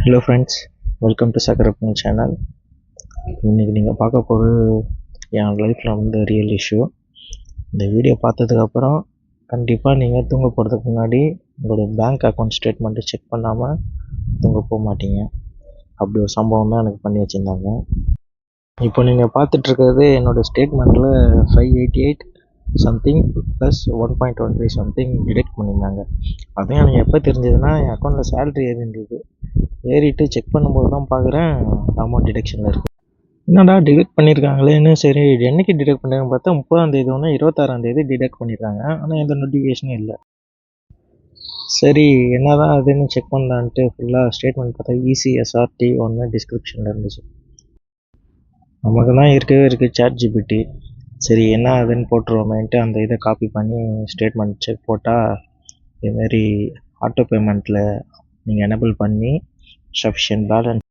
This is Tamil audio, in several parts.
Hello friends, welcome to Chakkarappan channel. இன்றைக்கி நீங்கள் பார்க்க போகிறது என் லைஃப்பில் வந்து ரியல் இஷ்யூ. இந்த வீடியோ பார்த்ததுக்கப்புறம் கண்டிப்பாக நீங்கள் தூங்க போகிறதுக்கு முன்னாடி உங்களோட பேங்க் அக்கௌண்ட் ஸ்டேட்மெண்ட்டு செக் பண்ணாமல் தூங்க போக மாட்டீங்க. அப்படி ஒரு சம்பவம் தான் எனக்கு பண்ணி வச்சுருந்தாங்க. இப்போ நீங்கள் பார்த்துட்ருக்கிறது என்னோடய ஸ்டேட்மெண்ட்டில் 588 சம்திங் ப்ளஸ் 1.13 சம்திங் டிடெக்ட் பண்ணியிருந்தாங்க. அதுவும் எனக்கு எப்போ தெரிஞ்சதுன்னா, என் அக்கௌண்ட்டில் சேலரி ஏறிருந்தது. ஏறிட்டு செக் பண்ணும்போது தான் பார்க்குறேன் அமௌண்ட் டிடெக்ஷனில் இருக்குது. என்னடா டிடெக்ட் பண்ணியிருக்காங்களேன்னு, சரி என்றைக்கு டிடெக்ட் பண்ணுறாங்கன்னு பார்த்தா 30ஆம் ஒன்று 26ஆம் டிடெக்ட் பண்ணியிருக்காங்க. ஆனால் எந்த நோட்டிஃபிகேஷனும் இல்லை. சரி என்ன தான் அதுன்னு செக் பண்ணலான்ட்டு ஃபுல்லாக ஸ்டேட்மெண்ட் பார்த்தா ECSRT ஒன்று டிஸ்கிரிப்ஷனில் இருந்துச்சு. நமக்கு தான் இருக்கவே இருக்குது ChatGPT. சரி என்ன அதுன்னு போட்டுருவோமேன்ட்டு அந்த இதை காப்பி பண்ணி ஸ்டேட்மெண்ட் செக் போட்டால் இதுமாரி ஆட்டோ பேமெண்ட்டில் நீங்கள் எனேபிள் பண்ணி சஃபிஷியன்ட் பேலன்ஸ்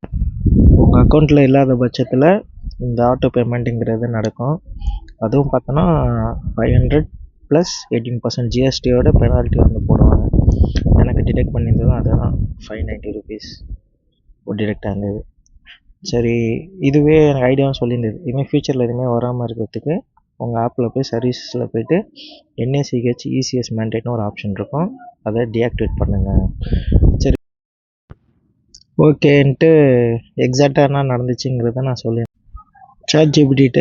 உங்கள் அக்கௌண்ட்டில் இல்லாத பட்சத்தில் இந்த ஆட்டோ பேமெண்ட்டுங்கிறது நடக்கும். அதுவும் பார்த்தோன்னா 500 + 18% GSTயோட பெனால்ட்டி வந்து போடுவாங்க. எனக்கு டிடெக்ட் பண்ணியிருந்ததும் அதுதான் 590 rupees டிடெக்ட் ஆனது. சரி இதுவே எனக்கு ஐடியாவும் சொல்லியிருந்தது, இதுமாதிரி ஃப்யூச்சரில் எதுவுமே வராமல் இருக்கிறதுக்கு உங்கள் ஆப்பில் போய் சர்வீஸில் போய்ட்டு NACH ECS மேண்டேட்னு ஒரு ஆப்ஷன் இருக்கும், அதை டீஆக்டிவேட் பண்ணுங்கள். சரி ஓகேன்ட்டு எக்ஸாக்டாக என்ன நடந்துச்சுங்கிறத நான் சொல்லியிருந்தேன். ChatGPT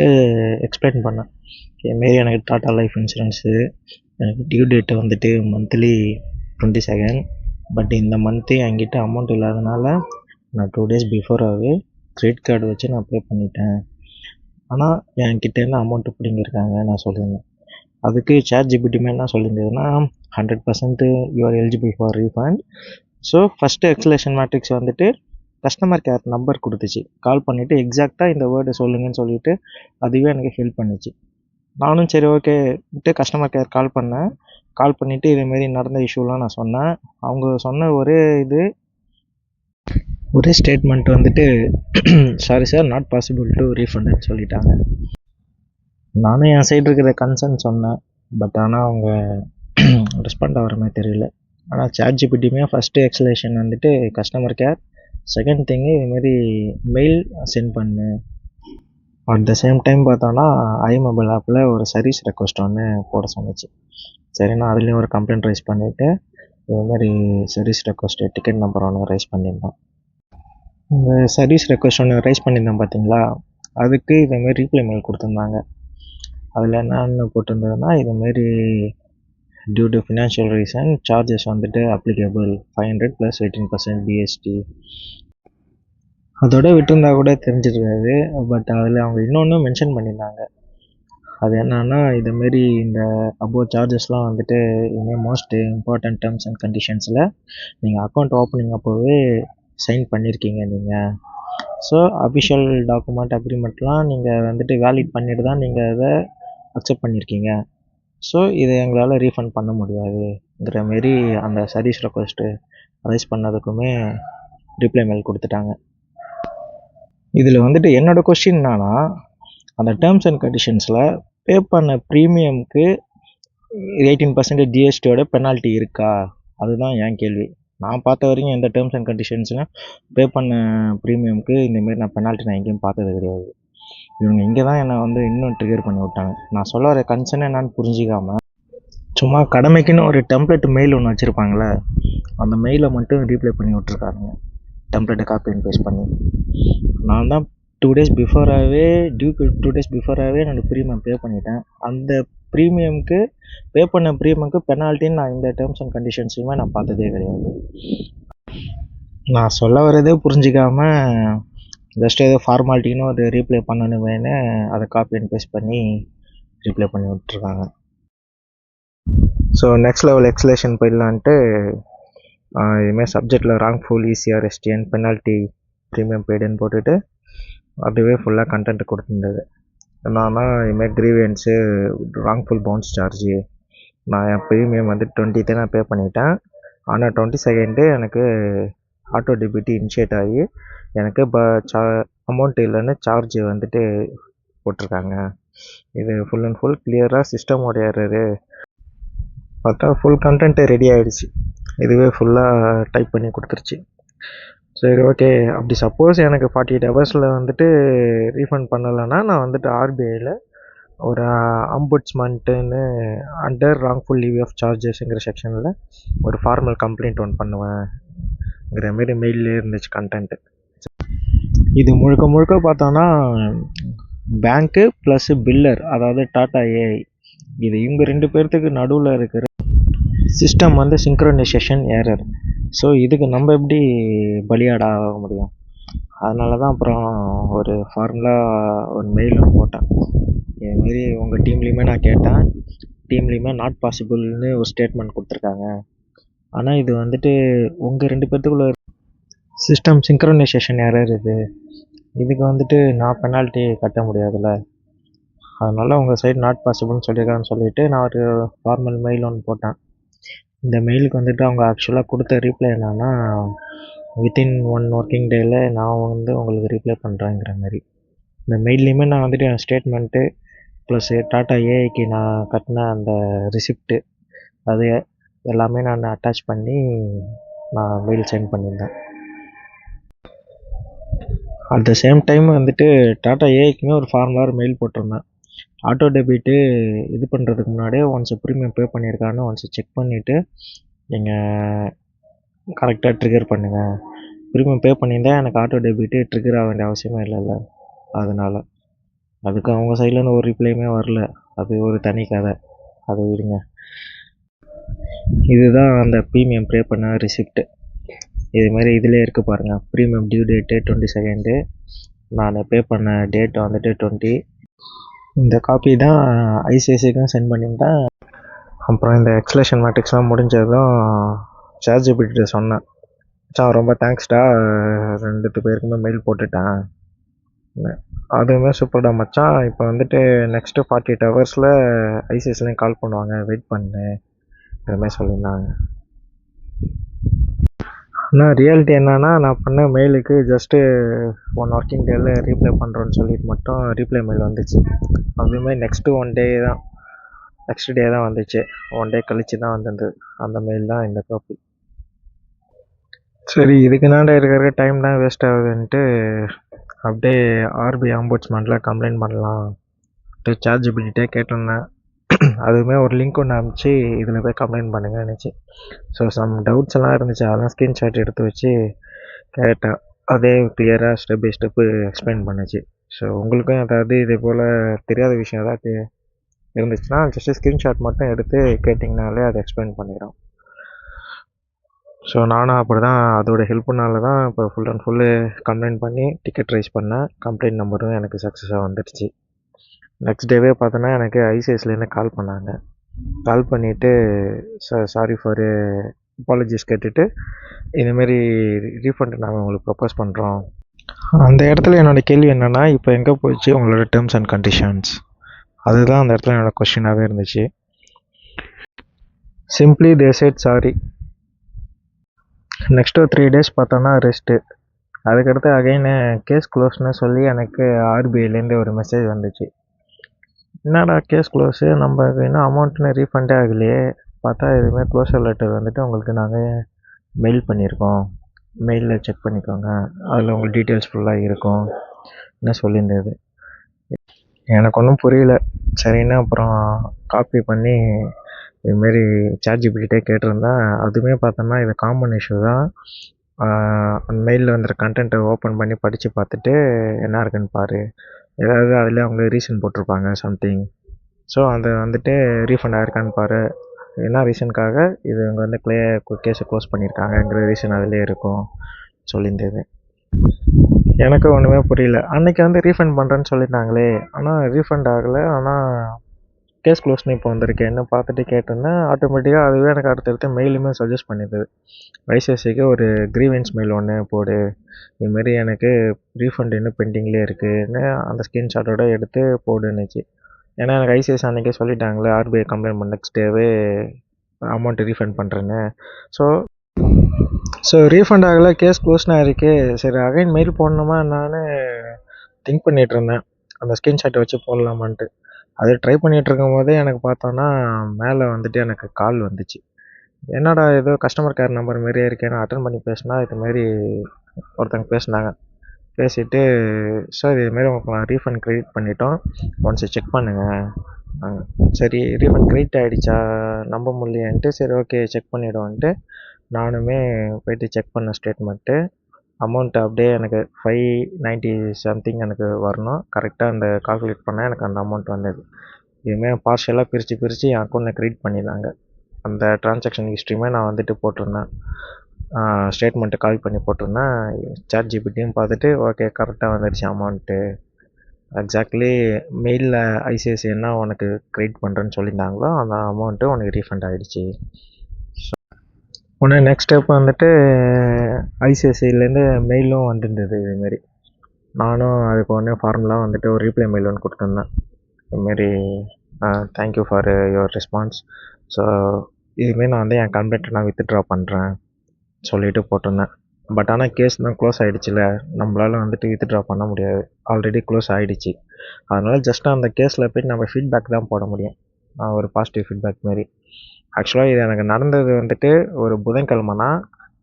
எக்ஸ்பிளைன் பண்ணேன். இதுமாரி எனக்கு டாடா லைஃப் இன்சூரன்ஸு எனக்கு டியூ டேட்டு வந்துட்டு மந்த்லி 22nd. பட் இந்த மந்த்து என்கிட்ட அமௌண்ட் இல்லாதனால நான் 2 days பிஃபோராகவே கிரெடிட் கார்டு வச்சு நான் பே பண்ணிட்டேன். ஆனால் என்கிட்டேருந்து அமௌண்ட்டு பிடிங்கிருக்காங்க நான் சொல்லியிருந்தேன். அதுக்கு ChatGPT என்ன சொல்லியிருந்ததுன்னா, 100% you are eligible for refund. So first exhalation matrix வந்துட்டு கஸ்டமர் கேர் நம்பர் கொடுத்துச்சு. கால் பண்ணிவிட்டு எக்ஸாக்டாக இந்த வேர்டை சொல்லுங்கன்னு சொல்லிவிட்டு அதுவே எனக்கு ஹெல்ப் பண்ணிச்சு. நானும் சரி ஓகேட்டு கஸ்டமர் கேர் கால் பண்ணேன். கால் பண்ணிவிட்டு இதேமாரி நடந்த இஷ்யூலாம் நான் சொன்னேன். அவங்க சொன்ன ஒரே ஸ்டேட்மெண்ட் வந்துட்டு sorry sir, not possible to ரீஃபண்டுன்னு சொல்லிட்டாங்க. நானும் என் சைடு இருக்கிற கன்சர்ன் சொன்னேன். பட் ஆனால் அவங்க ரெஸ்பாண்ட் ஆகிற மாதிரி தெரியல. ஆனால் ChatGPTயுமே ஃபஸ்ட்டு எக்ஸலேஷன் வந்துட்டு கஸ்டமர் கேர், செகண்ட் திங்கு இதுமாரி மெயில் சென்ட் பண்ணு. அட் த சேம் டைம் பார்த்தோன்னா iMobile ஆப்பில் ஒரு சர்வீஸ் ரெக்வஸ்ட் ஒன்று போட சொன்னிச்சு. சரி நான் அதுலேயும் ஒரு கம்ப்ளைண்ட் ரைஸ் பண்ணிவிட்டு இதுமாதிரி சர்வீஸ் ரெக்வஸ்ட்டு டிக்கெட் நம்பர் ஒன்று ரைஸ் பண்ணியிருந்தேன். இந்த சர்வீஸ் ரெக்வஸ்ட் ஒன்று ரைஸ் பண்ணியிருந்தேன் பார்த்தீங்களா, அதுக்கு இதேமாரி ரீப்ளை மெயில் கொடுத்துருந்தாங்க. அதில் என்னென்னு போட்டிருந்ததுன்னா, இதுமாரி due to financial reason charges வந்துட்டு அப்ளிகபிள் 500 + 18% BST. அதோட விட்டுருந்தா கூட தெரிஞ்சிருக்காது. பட் அதில் அவங்க இன்னொன்று மென்ஷன் பண்ணியிருந்தாங்க. அது என்னன்னா, இதுமாரி இந்த அபோவ் சார்ஜஸ்லாம் வந்துட்டு இனிமேல் மோஸ்ட் இம்பார்ட்டன்ட் டேர்ம்ஸ் அண்ட் கண்டிஷன்ஸில் நீங்கள் அக்கௌண்ட் ஓப்பனிங் அப்போவே சைன் பண்ணியிருக்கீங்க நீங்கள். ஸோ அஃபிஷியல் டாக்குமெண்ட் அக்ரிமெண்ட்லாம் நீங்கள் வந்துட்டு வேலிட் பண்ணிட்டு தான் நீங்கள் அதை அக்செப்ட் பண்ணியிருக்கீங்க. ஸோ இதை எங்களால் ரீஃபண்ட் பண்ண முடியாதுங்கிற மாரி அந்த சர்வீஸ் ரெக்வஸ்ட்டு ரைஸ் பண்ணதுக்குமே ரிப்ளை மெயில் கொடுத்துட்டாங்க. இதில் வந்துட்டு என்னோடய கொஸ்டின் என்னன்னா, அந்த டேர்ம்ஸ் அண்ட் கண்டிஷன்ஸில் பே பண்ண ப்ரீமியமுக்கு 18% GSTயோட பெனால்ட்டி இருக்கா? அதுதான் என் கேள்வி. நான் பார்த்த வரைக்கும் எந்த டேர்ம்ஸ் அண்ட் கண்டிஷன்ஸ்லையும் பே பண்ண ப்ரீமியமுக்கு இந்தமாரி நான் பெனால்ட்டி நான் எங்கேயும் பார்த்தது கிடையாது. இவங்க இங்கே தான் என்னை வந்து இன்னும் ட்ரிகர் பண்ணி விட்டாங்க. நான் சொல்ல வர கன்சர்ன் என்னான்னு புரிஞ்சிக்காமல் சும்மா கடமைக்குன்னு ஒரு டெம்ப்ளேட் மெயில் ஒன்று வச்சுருப்பாங்களே, அந்த மெயிலை மட்டும் ரீப்ளை பண்ணி விட்ருக்காங்க. டெம்ப்ளேட்டை காப்பி அண்ட் பேஸ்ட் பண்ணி. நான் தான் 2 days பிஃபோராகவே என்னோடய ப்ரீமியம் பே பண்ணிட்டேன். அந்த ப்ரீமியமுக்கு பே பண்ண ப்ரீமியமுக்கு பெனால்ட்டின்னு நான் இந்த டேர்ம்ஸ் அண்ட் கண்டிஷன்ஸையுமே நான் பார்த்ததே கிடையாது. நான் சொல்ல வரதே புரிஞ்சிக்காமல் ஜஸ்ட் ஏதோ ஃபார்மாலிட்டின்னு ஒரு ரீப்ளை பண்ணணுமேனு அதை காப்பி அண்ட் பேஸ்ட் பண்ணி ரீப்ளை பண்ணி விட்ருக்காங்க. ஸோ நெக்ஸ்ட் லெவல் எக்ஸலேஷன் போயிடலான்ட்டு இதுமாதிரி சப்ஜெக்டில் ராங்ஃபுல் ECRSTN பெனால்ட்டி ப்ரீமியம் பெய்டுன்னு போட்டுட்டு அதுவே ஃபுல்லாக கண்டென்ட் கொடுத்துருந்தது. என்னன்னா இதுமாதிரி க்ரீவன்ஸு ராங்ஃபுல் பவுன்ஸ் சார்ஜு, நான் என் ப்ரீமியம் வந்து 20th நான் பே பண்ணிட்டேன். ஆனால் 22nd எனக்கு ஆட்டோ டெபிட் இனிஷியேட் ஆகி எனக்கு இப்போ அமௌண்ட் இல்லைன்னு சார்ஜ் வந்துட்டு போட்டிருக்காங்க. இது ஃபுல் அண்ட் ஃபுல் கிளியராக சிஸ்டமோடைய எரரு. பார்த்தா ஃபுல் கண்டென்ட்டு ரெடி ஆகிடுச்சு. இதுவே ஃபுல்லாக டைப் பண்ணி கொடுத்துருச்சு. சரி ஓகே. அப்படி சப்போஸ் எனக்கு 48 ஹவர்ஸில் வந்துட்டு ரீஃபண்ட் பண்ணலைன்னா நான் வந்துட்டு ஆர்பிஐயில் ஒரு அம்புட்ஸ்மன்ட்டுன்னு அண்டர் ராங்ஃபுல் லீவ் ஆஃப் சார்ஜஸ்ங்கிற செக்ஷனில் ஒரு ஃபார்மல் கம்ப்ளைண்ட் ஒன்று பண்ணுவேங்கிற மாரி மெயிலே இருந்துச்சு கண்டென்ட்டு. இது முழுக்க முழுக்க பார்த்தோன்னா பேங்க்கு ப்ளஸ் பில்லர், அதாவது டாடா ஏஐ, இது இவங்க 2 பேர்த்துக்கு நடுவில் இருக்கிற சிஸ்டம் வந்து சிங்க்ரனைசேஷன் ஏரர். ஸோ இதுக்கு நம்ம எப்படி பலியாட ஆக முடியும்? அதனால தான் அப்புறம் ஒரு ஃபார்முலாக ஒரு மெயில் ஒன்று போட்டேன். இதுமாரி உங்கள் டீம்லேயுமே நான் கேட்டேன். டீம்லேயுமே நாட் பாசிபிள்னு ஒரு ஸ்டேட்மெண்ட் கொடுத்துருக்காங்க. ஆனால் இது வந்துட்டு உங்கள் 2 பேர்த்துக்குள்ள சிஸ்டம் சிங்க்ரனைசேஷன் ஏரர் இதுக்கு வந்துட்டு நான் பெனால்ட்டி கட்ட முடியாதுல்ல. அதனால் உங்கள் சைடு நாட் பாசிபிள்னு சொல்லியிருக்கான்னு சொல்லிவிட்டு நான் ஒரு ஃபார்மல் மெயில் ஒன்று போட்டேன். இந்த மெயிலுக்கு வந்துட்டு அவங்க ஆக்சுவலாக கொடுத்த ரீப்ளை என்னன்னா, வித்தின் 1 ஒர்க்கிங் டேயில் நான் வந்து உங்களுக்கு ரீப்ளை பண்ணுறேங்கிற மாதிரி. இந்த மெயில்லையுமே நான் வந்துட்டு என் ஸ்டேட்மெண்ட்டு ப்ளஸ் டாட்டா ஏஐக்கு நான் கட்டின அந்த ரிசிப்ட்டு அது எல்லாமே நான் அட்டாச் பண்ணி நான் மெயில் சென்ட் பண்ணியிருந்தேன். அட் த சேம் டைம் வந்துட்டு டாட்டா ஏஐக்குமே ஒரு ஃபார்முலாக மெயில் போட்டிருந்தேன். ஆட்டோ டெபிட்டு இது பண்ணுறதுக்கு முன்னாடியே ஒன்ஸ் ப்ரீமியம் பே பண்ணியிருக்கான்னு ஒன்ஸ் செக் பண்ணிவிட்டு நீங்கள் கரெக்டாக ட்ரிகர் பண்ணுங்கள். ப்ரீமியம் பே பண்ணியிருந்தால் எனக்கு ஆட்டோ டெபிட்டு ட்ரிகர் ஆக வேண்டிய அவசியமே இல்லைல்ல. அதனால் அதுக்கு அவங்க சைட்லேருந்து ஒரு ரிப்ளையுமே வரல. அது ஒரு தனி கதை, அதை விடுங்க. இதுதான் அந்த ப்ரீமியம் பே பண்ண ரிசிப்ட்டு. இதுமாரி இதிலே இருக்குது பாருங்கள். ப்ரீமியம் டியூ டேட்டு 22, நான் பே பண்ண டேட் வந்துட்டு 20. இந்த காப்பி தான் ஐசிஐசிக்கும் சென்ட் பண்ணியிருந்தேன். அப்புறம் இந்த எக்ஸ்லேஷன் மேட்ரிக்ஸ்லாம் முடிஞ்சதும் சார்ஜிபிலிட்டி சொன்னேன். ரொம்ப தேங்க்ஸ்டா, 2 பேருக்குமே மெயில் போட்டுட்டேன், அதுவுமே சூப்பர்டா மச்சான். இப்போ வந்துட்டு நெக்ஸ்ட்டு 48 ஹவர்ஸில் ஐசிஐசிலையும் கால் பண்ணுவாங்க, வெயிட் பண்ணு, இதுமாதிரி சொல்லியிருந்தாங்க. ஆனால் ரியாலிட்டி என்னென்னா, நான் பண்ண மெயிலுக்கு ஜஸ்ட்டு 1 ஒர்க்கிங் டேயில் ரீப்ளை பண்ணுறோன்னு சொல்லிட்டு மட்டும் ரீப்ளை மெயில் வந்துச்சு. அதுவுமே நெக்ஸ்ட் டே தான் வந்துச்சு. 1 டே கழிச்சு தான் வந்திருந்தது. அந்த மெயில் தான் இந்த காப்பி. சரி, இதுக்குனாண்ட இருக்கிற டைம் தான் வேஸ்ட் ஆகுதுன்ட்டு அப்படியே ஆர்பிஐ ஆம்புட்ஸ்மேனில் கம்ப்ளைண்ட் பண்ணலாம் சார்ஜிபிலிட்டியே கேட்டிருந்தேன். அதுவுமே ஒரு லிங்க் ஒன்று அனுப்பிச்சு இதில் போய் கம்ப்ளைண்ட் பண்ணுங்க இருந்துச்சு. ஸோ சம் டவுட்ஸ் எல்லாம் இருந்துச்சு, அதெல்லாம் ஸ்க்ரீன்ஷாட் எடுத்து வச்சு கேட்டேன். அதே கிளியராக ஸ்டெப் பை ஸ்டெப்பு எக்ஸ்பிளைன் பண்ணுச்சு. ஸோ உங்களுக்கும் ஏதாவது இதே போல் தெரியாத விஷயம் ஏதாவது இருந்துச்சுன்னா ஜஸ்ட்டு ஸ்க்ரீன்ஷாட் மட்டும் எடுத்து கேட்டிங்கனாலே அதை எக்ஸ்பிளைன் பண்ணிடுறோம். ஸோ நானும் அப்படி தான் அதோட ஹெல்ப்புனால தான் இப்போ ஃபுல் அண்ட் ஃபுல்லு கம்ப்ளைண்ட் பண்ணி டிக்கெட் ரைஸ் பண்ணேன். கம்ப்ளைண்ட் நம்பரும் எனக்கு சக்ஸஸாக வந்துடுச்சு. நெக்ஸ்ட் டேவே பார்த்தோன்னா எனக்கு ஐசிஐசிலேருந்து கால் பண்ணாங்க. கால் பண்ணிவிட்டு சாரி ஃபார் அப்பாலஜிஸ் கேட்டுட்டு இதுமாரி ரீஃபண்ட் நாங்கள் உங்களுக்கு ப்ரப்போஸ் பண்ணுறோம். அந்த இடத்துல என்னோடய கேள்வி என்னென்னா, இப்போ எங்கே போயிடுச்சு உங்களோட டேர்ம்ஸ் அண்ட் கண்டிஷன்ஸ்? அதுதான் அந்த இடத்துல என்னோடய கொஸ்டினாகவே இருந்துச்சு. Simply they said sorry. Next 3 days பார்த்தோன்னா ரெஸ்ட்டு. அதுக்கடுத்து அகைன் கேஸ் க்ளோஸ்னு சொல்லி எனக்கு ஆர்பிஐலேருந்து ஒரு மெசேஜ் வந்துச்சு. என்னடா கேஸ் க்ளோஸு, நம்ம இன்னும் அமௌண்ட்டுன்னு ரீஃபண்டே ஆகலையே. பார்த்தா இதுமாதிரி க்ளோஷர் லெட்டர் வந்துட்டு உங்களுக்கு நாங்கள் மெயில் பண்ணியிருக்கோம், மெயிலில் செக் பண்ணிக்கோங்க, அதில் உங்களுக்கு டீட்டெயில்ஸ் ஃபுல்லாக இருக்கும் என்ன சொல்லியிருந்தது. எனக்கு ஒன்றும் புரியல. சரின்னு அப்புறம் காப்பி பண்ணி இதுமாரி சார்ஜிபிலிட்டியே கேட்டிருந்தேன். அதுவுமே பார்த்தோன்னா இது காமன் இஷ்யூ தான். அந்த மெயிலில் வந்துடுற கண்டென்ட்டை ஓப்பன் பண்ணி படித்து பார்த்துட்டு என்ன இருக்குன்னு பாரு, ஏதாவது அதில் அவங்க ரீசன் போட்டிருப்பாங்க சம்திங். ஸோ அதை வந்துட்டு ரீஃபண்ட் ஆகிருக்கான்னு பாரு, என்ன ரீசனுக்காக இது இவங்க வந்து கேஸை க்ளோஸ் பண்ணியிருக்காங்கங்கிற ரீசன் அதிலே இருக்கும் சொல்லியிருந்தது. எனக்கு ஒன்றுமே புரியல. அன்றைக்கி வந்து ரீஃபண்ட் பண்ணுறேன்னு சொல்லியிருந்தாங்களே, ஆனால் ரீஃபண்ட் ஆகலை. ஆனால் கேஸ் க்ளோஸ்னு இப்போ வந்திருக்கேன்னு பார்த்துட்டு கேட்டிருந்தேன். ஆட்டோமேட்டிக்காக அதுவே எனக்கு அடுத்தடுத்து மெயிலுமே சஜஸ்ட் பண்ணிடுது. ஐசிஐசிக்கு ஒரு க்ரீவன்ஸ் மெயில் ஒன்று போடு, இதுமாரி எனக்கு ரீஃபண்ட் இன்னும் பெண்டிங்லேயே இருக்குதுன்னு அந்த ஸ்க்ரீன்ஷாட்டோட எடுத்து போடுன்னுச்சு. ஏன்னா எனக்கு ஐசிஐசி அன்றைக்கே சொல்லிட்டாங்களே ஆர்பிஐ கம்ப்ளைண்ட் பண்ண நெக்ஸ்ட் டேவே அமௌண்ட்டு ரீஃபண்ட் பண்ணுறேன்னு. ஸோ ரீஃபண்ட் ஆகலை, கேஸ் க்ளோஸ்னா இருக்குது. சரி அகைன் மெயில் போடணுமா என்னான்னு திங்க் பண்ணிகிட்டு இருந்தேன், அந்த ஸ்க்ரீன்ஷாட்டை வச்சு போடலாமான்ட்டு. அது ட்ரை பண்ணிகிட்ருக்கும் போதே எனக்கு பார்த்தோன்னா மேலே வந்துட்டு எனக்கு கால் வந்துச்சு. என்னடா ஏதோ கஸ்டமர் கேர் நம்பர் மாரியே இருக்கேன்னு அட்டன் பண்ணி பேசினா இதுமாரி ஒருத்தங்க பேசினாங்க. பேசிவிட்டு சார் இதுமாரி உங்களுக்கு நான் ரீஃபண்ட் க்ரெடிட் பண்ணிட்டோம், ஒன்ஸ் செக் பண்ணுங்கள். சரி ரீஃபண்ட் க்ரெடிட் ஆகிடுச்சா நம்ப முடியலையேன்ட்டு சரி ஓகே செக் பண்ணிவிடுவோன்ட்டு நானுமே போய்ட்டு செக் பண்ண ஸ்டேட்மெண்ட்டு அமௌண்ட் அப்படியே எனக்கு 590 சம்திங் எனக்கு வரணும். கரெக்டாக அந்த கால்குலேட் பண்ணால் எனக்கு அந்த அமௌண்ட் வந்தது. இதுமாரி பார்ஷியலாக பிரித்து என் அக்கௌண்ட்டில் க்ரெடிட் பண்ணியிருந்தாங்க. அந்த ட்ரான்சாக்ஷன் ஹிஸ்ட்ரியுமே நான் வந்துட்டு போட்டிருந்தேன். ஸ்டேட்மெண்ட்டு கால் பண்ணி போட்டிருந்தேன். சாட் ஜிபிடியும் பார்த்துட்டு ஓகே கரெக்டாக வந்துடுச்சு அமௌண்ட்டு. எக்ஸாக்ட்லி மெயிலில் ஐசிஐசிஐ என்ன உனக்கு க்ரெடிட் பண்ணுறேன்னு சொல்லியிருந்தாங்களோ அந்த அமௌண்ட்டு உனக்கு ரீஃபண்ட் ஆகிடுச்சி. உடனே நெக்ஸ்ட் ஸ்டெப் வந்துட்டு ஐசிஐசிஐலேருந்து மெயிலும் வந்துருந்தது இதுமாரி. நானும் அதுக்கு உடனே ஃபார்முலாக வந்துட்டு ஒரு ரீப்ளை மெயில் ஒன்று கொடுத்துருந்தேன். இதுமாரி thank you for your response. So இதுமாரி நான் வந்து என் கம்ப்ளைண்ட்டை நான் வித்ட்ரா பண்ணுறேன் சொல்லிவிட்டு போட்டிருந்தேன். பட் ஆனால் கேஸ் தான் க்ளோஸ் ஆகிடுச்சில்ல, நம்மளால் வந்துட்டு வித்ட்ரா பண்ண முடியாது, ஆல்ரெடி க்ளோஸ் ஆகிடுச்சி. அதனால் ஜஸ்ட் அந்த கேஸில் போய்ட்டு நம்ம ஃபீட்பேக் தான் போட முடியும், ஒரு பாசிட்டிவ் ஃபீட்பேக் மாரி. ஆக்சுவலாக இது எனக்கு நடந்தது வந்துட்டு ஒரு புதன்கிழமைனா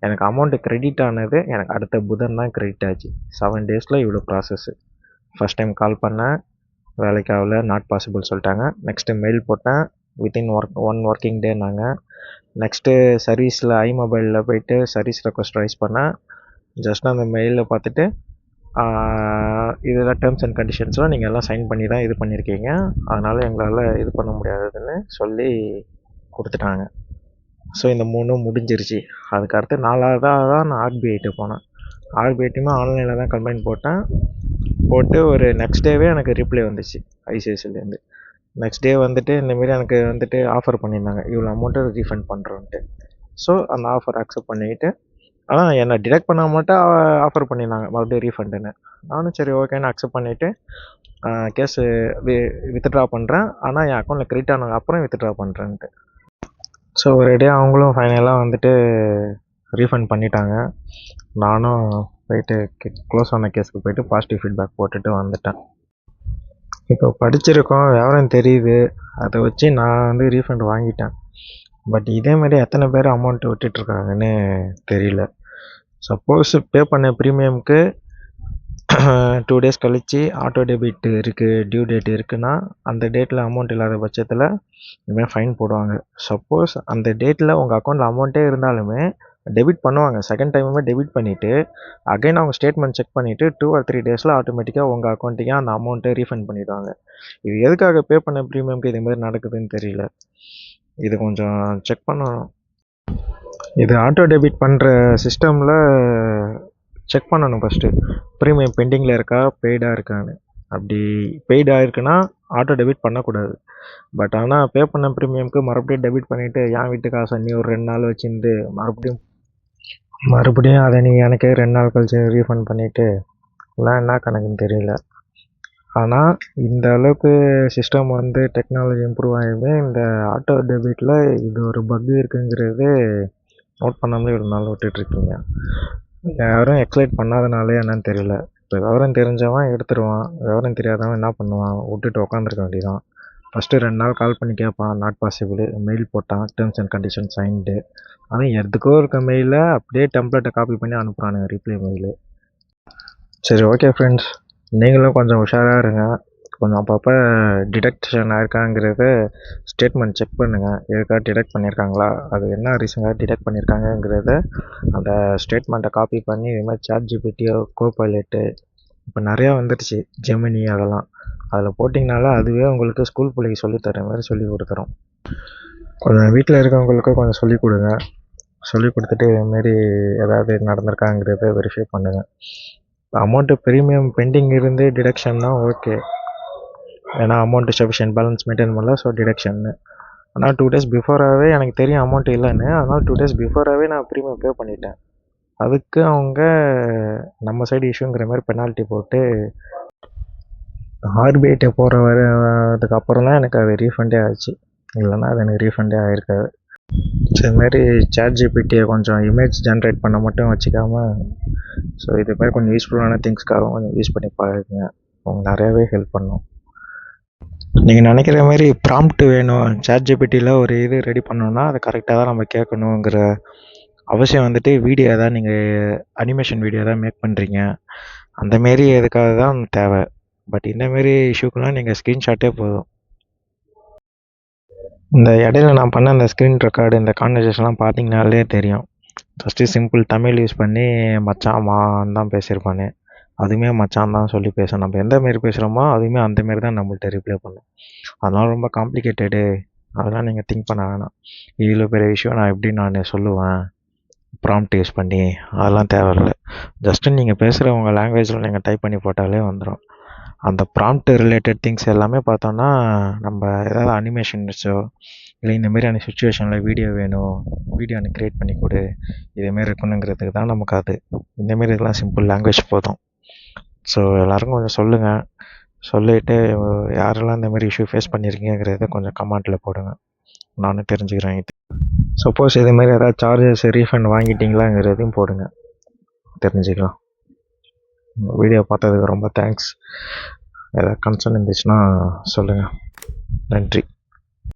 எனக்கு அமௌண்ட்டு க்ரெடிட் ஆனது எனக்கு அடுத்த புதன் தான் க்ரெடிட் ஆச்சு. 7 டேஸில் இவ்வளோ ப்ராசஸ்ஸு. ஃபஸ்ட் டைம் கால் பண்ணேன், வேலைக்கு ஆகல, நாட் பாசிபிள் சொல்லிட்டாங்க. நெக்ஸ்ட்டு மெயில் போட்டேன், வித்தின் 1 ஒர்க்கிங் டேனாங்க. நெக்ஸ்ட்டு சர்வீஸில் ஐமொபைலில் போய்ட்டு சர்வீஸ் ரெக்வஸ்ட் ரைஸ் பண்ணேன். ஜஸ்ட் அந்த மெயிலில் பார்த்துட்டு இதெல்லாம் டேர்ம்ஸ் அண்ட் கண்டிஷன்ஸ்லாம் நீங்கள் எல்லாம் சைன் பண்ணி தான் இது பண்ணியிருக்கீங்க, அதனால் எங்களால் இது பண்ண முடியாதுன்னு சொல்லி கொடுத்துட்டாங்க. ஸோ இந்த 3ம் முடிஞ்சிருச்சு. அதுக்கடுத்து 4வதாக தான் நான் ஆர்பிஐட்ட போனேன். ஆர்பிஐட்டையுமே ஆன்லைனில் தான் கம்ப்ளைண்ட் போட்டு ஒரு நெக்ஸ்ட் டேவே எனக்கு ரிப்ளை வந்துச்சு ஐசிஐசிலேருந்து. நெக்ஸ்ட் டே வந்துட்டு இந்தமாரி எனக்கு வந்துட்டு ஆஃபர் பண்ணியிருந்தாங்க, இவ்வளோ அமௌண்ட்டு ரீஃபண்ட் பண்ணுறோன்ட்டு. ஸோ அந்த ஆஃபர் அக்செப்ட் பண்ணிக்கிட்டு ஆனால் என்னை டிடெக்ட் பண்ண மட்டும் ஆஃபர் பண்ணியிருந்தாங்க மறுபடியும் ரீஃபண்டுன்னு. நானும் சரி ஓகேன்னு அக்செப்ட் பண்ணிவிட்டு கேஸு வித்ட்ரா பண்ணுறேன், ஆனால் என் அக்கௌண்ட்டில் க்ரெடிட் ஆனதுக்கு அப்புறம் வித்ட்ரா பண்ணுறேன்ட்டு. ஸோ ஒரேடியாக அவங்களும் ஃபைனலாக வந்துட்டு ரீஃபண்ட் பண்ணிட்டாங்க. நானும் போயிட்டு க்ளோஸ் ஆன கேஸுக்கு போயிட்டு பாசிட்டிவ் ஃபீட்பேக் போட்டுட்டு வந்துட்டேன். இப்போ படிச்சிருக்கோம், விவரம் தெரியுது, அதை வச்சு நான் வந்து ரீஃபண்ட் வாங்கிட்டேன். பட் இதேமாரி எத்தனை பேர் அமௌண்ட் விட்டுட்ருக்காங்கன்னு தெரியல. சப்போஸ் பே பண்ண ப்ரீமியமுக்கு 2 டேஸ் கழித்து ஆட்டோ டெபிட் இருக்குது, டியூ டேட் இருக்குன்னா அந்த டேட்டில் அமௌண்ட் இல்லாத பட்சத்தில் இதுமாதிரி ஃபைன் போடுவாங்க. சப்போஸ் அந்த டேட்டில் உங்கள் அக்கௌண்ட்டில் அமௌண்ட்டே இருந்தாலுமே டெபிட் பண்ணுவாங்க. செகண்ட் டைமுமே டெபிட் பண்ணிவிட்டு அகைன் அவங்க ஸ்டேட்மெண்ட் செக் பண்ணிவிட்டு 2 or 3 டேஸில் ஆட்டோமேட்டிக்காக உங்கள் அக்கௌண்ட்டுக்கே அந்த அமௌண்ட்டை ரீஃபண்ட் பண்ணிவிடுவாங்க. இது எதுக்காக பே பண்ண ப்ரீமியமுக்கு இதுமாதிரி நடக்குதுன்னு தெரியல. இது கொஞ்சம் செக் பண்ணணும். இது ஆட்டோ டெபிட் பண்ணுற சிஸ்டமில் செக் பண்ணணும் ஃபஸ்ட்டு, ப்ரீமியம் பெண்டிங்கில் இருக்கா பெய்டாக இருக்கான்னு. அப்படி பெய்டாக இருக்குன்னா ஆட்டோ டெபிட் பண்ணக்கூடாது. பட் ஆனால் பே பண்ண ப்ரீமியமுக்கு மறுபடியும் டெபிட் பண்ணிவிட்டு என் வீட்டு காசை நீ ஒரு 2 நாள் வச்சுருந்து மறுபடியும் அதை நீ எனக்கே 2 நாள் கழிச்சு ரீஃபண்ட் பண்ணிவிட்டு எல்லாம் என்ன கணக்குன்னு தெரியல. ஆனால் இந்த அளவுக்கு சிஸ்டம் வந்து டெக்னாலஜி இம்ப்ரூவ் ஆகியுமே இந்த ஆட்டோ டெபிட்டில் இது ஒரு பக்கு இருக்குங்கிறது நோட் பண்ணாமலே ஒரு நாள் விட்டுட்ருக்கீங்க. யாரும் எக்ஸ்ப்ளைன் பண்ணாதனாலே என்னன்னு தெரியல. இப்போ விவரம் தெரிஞ்சவன் எடுத்துருவான், விவரம் தெரியாதவன் என்ன பண்ணுவான், விட்டுட்டு உட்காந்துருக்க வேண்டியதான். ஃபஸ்ட்டு 2 நாள் கால் பண்ணி கேட்பான், நாட் பாசிபிள், மெயில் போட்டான், டேர்ம்ஸ் அண்ட் கண்டிஷன் சைன்டு. ஆனால் எதுக்கோ இருக்க மெயிலில் அப்படியே டெம்ப்ளேட்டை காப்பி பண்ணி அனுப்புகிறானுங்க ரிப்ளை மெயிலு. சரி ஓகே ஃப்ரெண்ட்ஸ், நீங்களும் கொஞ்சம் உஷாராக இருங்க. கொஞ்சம் அப்பப்போ டிடெக்ஷன் ஆயிருக்காங்கிறத ஸ்டேட்மெண்ட் செக் பண்ணுங்கள். எதுக்காக டிடெக்ட் பண்ணியிருக்காங்களா, அது என்ன ரீசனாக டிடெக்ட் பண்ணியிருக்காங்கங்கிறத அந்த ஸ்டேட்மெண்ட்டை காப்பி பண்ணி இதுமாதிரி சாட் ஜிபிடியோ கோபைலட்டு இப்போ நிறையா வந்துடுச்சு, ஜெமினி அதெல்லாம், அதில் போட்டிங்கனால அதுவே உங்களுக்கு ஸ்கூல் பிள்ளைக்கு சொல்லித்தர மாதிரி சொல்லி கொடுத்துரும். கொஞ்சம் வீட்டில் இருக்கவங்களுக்கு கொஞ்சம் சொல்லிக் கொடுங்க. சொல்லிக் கொடுத்துட்டு இதுமாரி ஏதாவது நடந்திருக்காங்கிறத வெரிஃபை பண்ணுங்கள். அமௌண்ட்டு ப்ரீமியம் பெண்டிங் இருந்து டிடக்ஷன்னா ஓகே, ஏன்னா அமௌண்ட்டு சஃபிஷியன்ட் பேலன்ஸ் மெயின்டைன் பண்ணல, ஸோ டிடக்ஷன்னு. ஆனால் 2 டேஸ் பிஃபோராகவே எனக்கு தெரியும் அமௌண்ட் இல்லைன்னு, அதனால் 2 டேஸ் பிஃபோராகவே நான் ப்ரீமியம் பே பண்ணிட்டேன். அதுக்கு அவங்க நம்ம சைடு இஷ்யூங்கிற மாதிரி பெனால்ட்டி போட்டு ஆர்பிஐட்ட போகிற வரதுக்கு அப்புறம் தான் எனக்கு அது ரீஃபண்டே ஆச்சு, இல்லைன்னா அது எனக்கு ரீஃபண்டே ஆகிருக்காது. இதுமாரி சாட் ஜிபிடியை கொஞ்சம் இமேஜ் ஜென்ரேட் பண்ண மட்டும் வச்சுக்காமல், ஸோ இது மாதிரி கொஞ்சம் யூஸ்ஃபுல்லான திங்ஸ்க்காகவும் கொஞ்சம் யூஸ் பண்ணி பாருங்க, அவங்க நிறையாவே ஹெல்ப் பண்ணும். நீங்கள் நினைக்கிற மாதிரி ப்ராம்ப்ட் வேணும், சாட் ஜிபிடியில் ஒரு இது ரெடி பண்ணோன்னா அதை கரெக்டாக தான் நம்ம கேட்கணுங்கிற அவசியம் வந்துட்டு வீடியோ தான் நீங்கள் அனிமேஷன் வீடியோ தான் மேக் பண்ணுறீங்க, அந்தமாரி எதுக்காக தான் தேவை. பட் இந்தமாரி இஷ்யூக்கெலாம் நீங்கள் ஸ்க்ரீன்ஷாட்டே போதும். இந்த இடையில நான் பண்ண அந்த ஸ்க்ரீன் ரெக்கார்டு, இந்த கான்வர்சேஷன்லாம் பார்த்தீங்கனாலே தெரியும். ஃபஸ்ட்டு சிம்பிள் தமிழ் யூஸ் பண்ணி மச்சான் மான்னு தான் பேசியிருப்பானு. அதுவுமே மச்சான் தான் சொல்லி பேசணும். நம்ம எந்த மாரி பேசுகிறோமோ அதுவுமே அந்தமாரி தான் நம்மள்ட்ட ரிப்ளை பண்ணும். அதெல்லாம் ரொம்ப காம்ப்ளிகேட்டடு. அதெல்லாம் நீங்கள் திங்க் பண்ண வேணாம். இவ்வளோ பெரிய விஷயம் நான் எப்படி சொல்லுவேன் ப்ராம்ப்ட் யூஸ் பண்ணி, அதெல்லாம் தேவையில்ல. ஜஸ்ட்டு நீங்கள் பேசுகிற உங்கள் லாங்குவேஜில் நீங்கள் டைப் பண்ணி போட்டாலே வந்துடும். அந்த ப்ராம்ப்ட் ரிலேட்டட் திங்ஸ் எல்லாமே பார்த்தோன்னா, நம்ம ஏதாவது அனிமேஷன்ஸோ இல்லை இந்தமாரியான சுச்சுவேஷனில் வீடியோ வேணும், வீடியோ எனக்கு க்ரியேட் பண்ணி கொடு, இதேமாரி இருக்கணுங்கிறதுக்கு தான் நமக்கு அது. இந்தமாரி இதெல்லாம் சிம்பிள் லாங்குவேஜ் போதும். ஸோ எல்லோருக்கும் கொஞ்சம் சொல்லுங்கள். சொல்லிவிட்டு யாரெல்லாம் இந்தமாரி இஷ்யூ ஃபேஸ் பண்ணியிருக்கீங்கிறத கொஞ்சம் கமெண்ட்டில் போடுங்க, நானும் தெரிஞ்சுக்கிறேன். சப்போஸ் இதேமாரி ஏதாவது சார்ஜஸ் ரீஃபண்ட் வாங்கிட்டீங்களாங்கிறதையும் போடுங்க, தெரிஞ்சுக்கலாம். வீடியோ பார்த்ததுக்கு ரொம்ப தேங்க்ஸ். ஏதாவது கன்சர்ன் இருந்துச்சுன்னா சொல்லுங்கள். நன்றி.